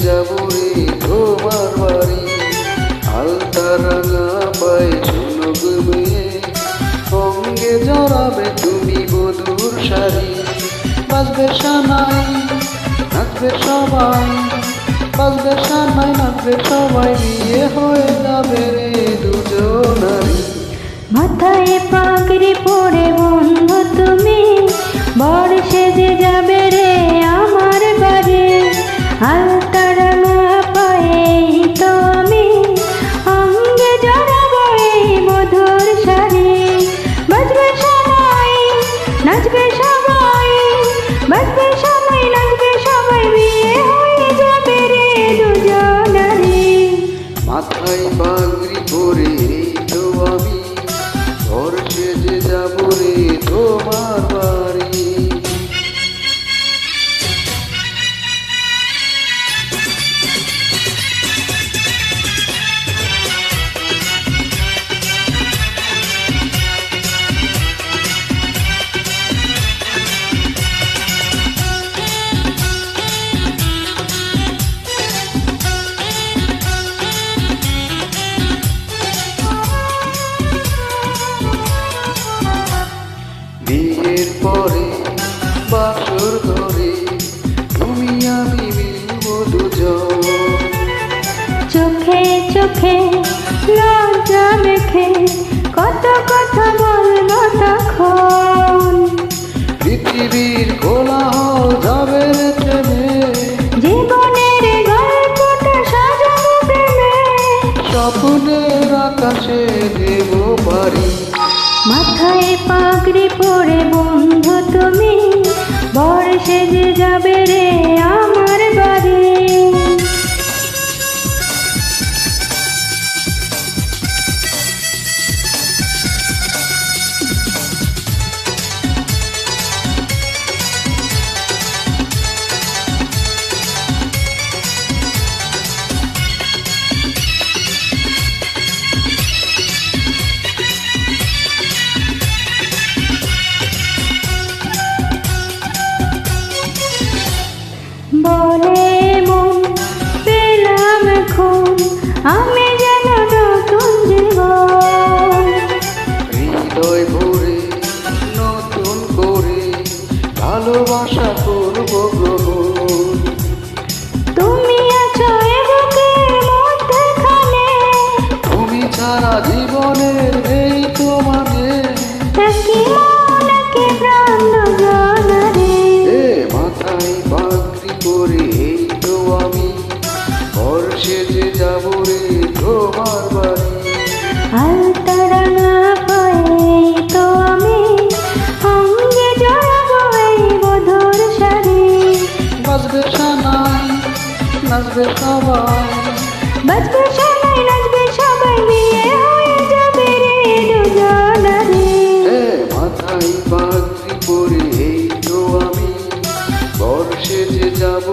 যাব রে তোমার বাড়ি। আলতা রাঙা পায়ে ঝুনুক মেয়ে, অঙ্গে জড়াবে তুমি বধুর শাড়ি। বাজবে সানাই নাচবে সবাই, বাজবে সানাই নাচবে সবাই, বিয়ে হয়ে যাবে রে দুজনারই। মাথায় পাগড়ি পরে বন্ধু তুমি, বর সেজে যাবে রে আমার বাড়ি। আলতা রাঙা পায়ে তো আমি, অঙ্গে জড়াবো এই মধুর শাড়ি। বাজবে সানাই নাচবে সবাই, বাজবে সানাই নাচবে সবাই, বিয়ে হয়ে যাবে রে দুজনারই। মাথায় পাগড়ি পরে তো আমি, বর সেজে যাব রে তোমার বাড়ি। বিয়ের পরে বাসর ঘরে তুমি আমি মিলবো দুজন। চোখে চোখে লজ্জা মেখে কত কথা বলবো তখন। পৃথিবীর কোলাহল যাবে রে থেমে, জীবনের গল্পটা সাজাবো প্রেমে। স্বপ্নের আকাশে দেব পারি। মাথায় পাগড়ি পরে বন্ধু তুমি, বর সেজে যাবে রে আমার বাড়ি। বলে মন পেলাম এখন আমি যেন নতুন জীবন। হৃদয় ভরে নতুন করে ভালোবাসা করব গ্রহণ। তুমি আছো এ বুকের মধ্যেখানে, তুমি ছাড়া জীবনের এই তো মানে। একই মন একই প্রাণ দুজনারে। এ মাথায় পাগড়ি পরে এই তো আমি, বর সেজে যাব রে তোমার বাড়ি। আলতা রাঙা পায়ে তো আমি, অঙ্গে জড়াবো এই মধুর শাড়ি। বাজবে সানাই নাচবে সবাই, বাজবে সানাই নাচবে সবাই, বিয়ে হয়ে যাবে রে দুজনারই। এ মাথায় পাগড়ি পরে এই তো আমি, বর সেজে যাব